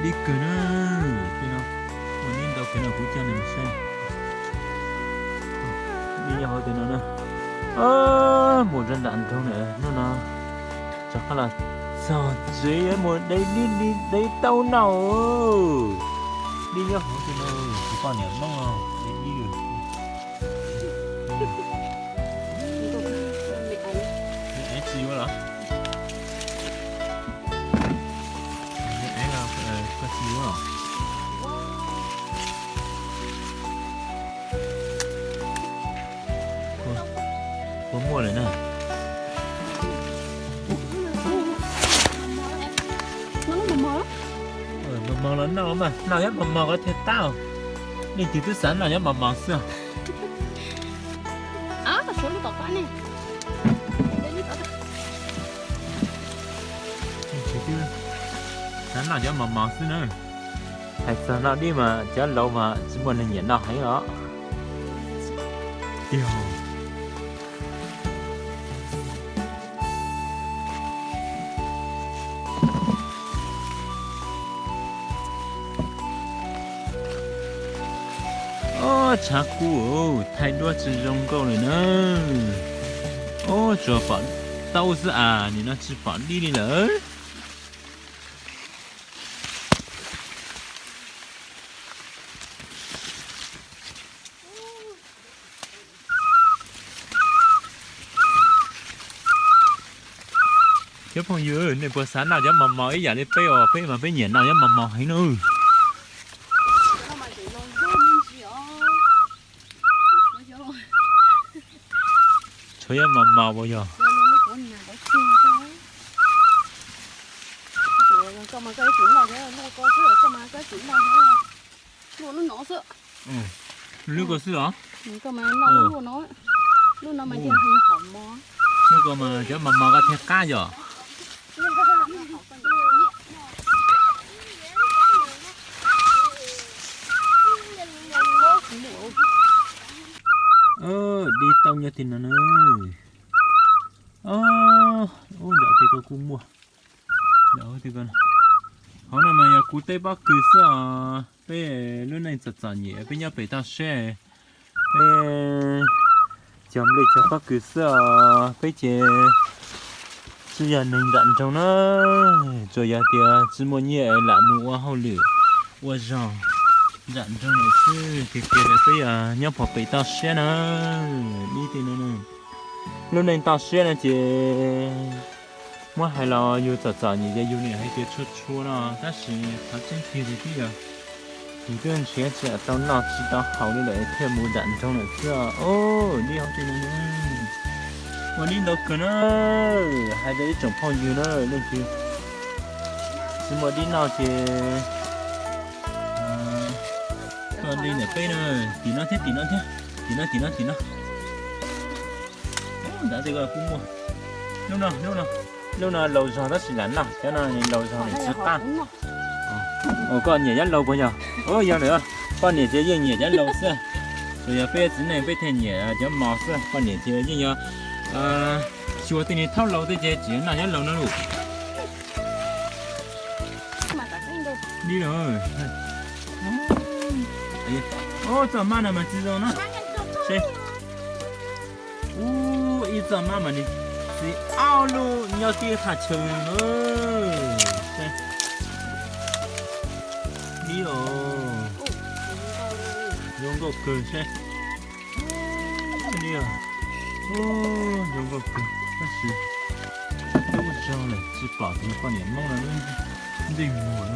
đi cửa nó cái nó mình nhìn đâu cái nào cũng cho nên xem đi nhau thì nó nè một trận đạn trong này nó chắc là sao dễ một đây đi đây tàu nào đi nhau thì nó chỉ còn nhớ mong để đi được để gì vậy có gì vậy có mua rồi nè mầm lớn đâu mà nào nhất mầm có thể tao đi từ từ sáng nào nhất mầm xưa cái số lúc đó này chỉ từ sáng nào nhất mầm xưa nữa hay sao nào đi mà chả lâu mà chỉ muốn là nhện nào hay đó điều chả cũ thay đổi chỉ dùng câu này nữa cho phản tao是啊你那吃反地里了小朋友你不散哪只毛毛一样的飞哦飞嘛飞年哪只毛毛还呢吹呀毛毛不哟có mà cái chuyện nào thế nó có sữa có mà cái chuyện nào thế nó nổ sữa lúc có sữa có mà nó luôn nó lúc nào mà chơi hay hỏng mò lúc có mà cho mà cái thép cá rồi đi tông như thế nào nữa dạ thì có cú mua dạ thì con hôm nay mà nhà cú tây bắc cứ sao bây lúc này chặt chặt nhẹ bây giờ phải ta xe chấm lấy cho bắc cứ sao bây giờ chỉ là nên đạn trong nó rồi giờ thì chỉ muốn nhẹ là mua hậu lửa qua giò đạn trong này chứ thì kia là bây giờ nhớ phải bị ta xe nữa đi thì nó lúc này ta xe này chỉ mua hay là yêu chặt chặt như vậy yêu này hay cái chua chua nó但是它真甜的地啊你个人学起来到那知道好的来天母染中了是啊你好这个呢我领导可能还在一种朋友呢那就什么领导去còn đi này cây này tí nó thế đã thấy gọi cũng mua lúc nào lâu sau đó xí lạnh nào cho nên lâu sau này rất tan con nhảy rất lâu bây giờ giờ nữa con nhảy chơi nhảy rất lâu xưa rồi giờ bây giờ này bây giờ nhảy cho mò xưa con nhảy chơi như nhau chùa thì này thâu lâu tới chơi chỉ nào rất lâu nữa luôn đi rồi怎么那么激动呢？谁？一怎么嘛你？是奥路，你要给他称了。谁？你哦。用个根谁？你啊。用个根，但是都知道了，只把这个半年弄了，你得我了。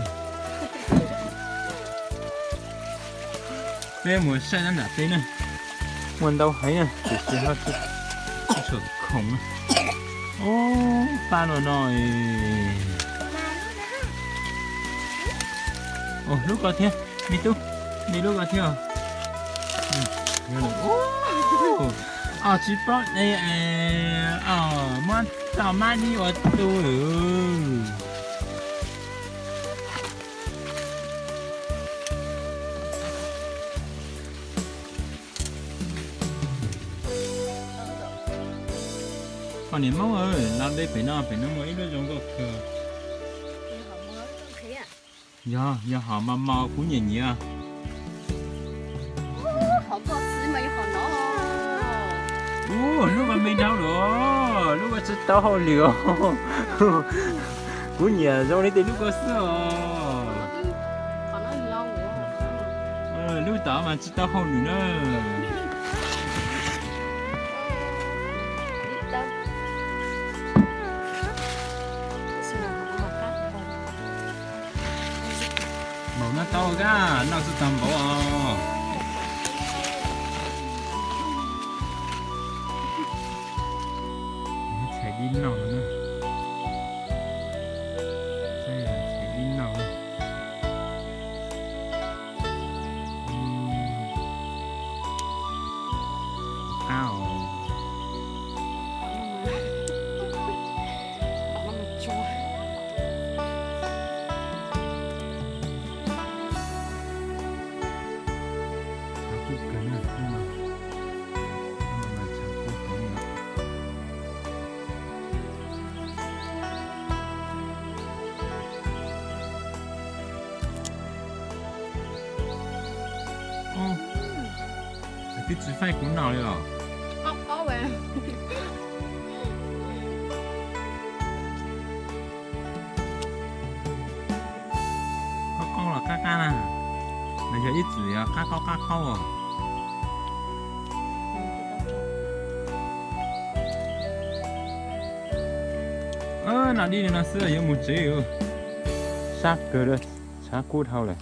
bây mùa xe nó nạt tí nè nguồn đâu thấy nè chỉ xin nó sụt khủng pha rồi lúc có thế đi tu đi lúc có thế chỉ bỏ đây mất tao mai đi ở tu còn niệm máu ơi làm đây phải nó mới nó giống cái 要好嘛猫姑爷爷啊，好高兴嘛，又好闹。哦，如果没着了，如果知道好了，姑爷让你得如果是哦，好闹一老我。如打嘛知道好了呢，冇那刀噶，那是担保哦。踩叮当了呢，这样踩叮当了。好哦。那么抓。不可能嘛，那么长不可能。哦，这煮饭滚脑了。好喂。高了，嘎嘎啦，那就一直要嘎高嘎高哦。哪里的那是有木子哟，杀个了，杀骨头了。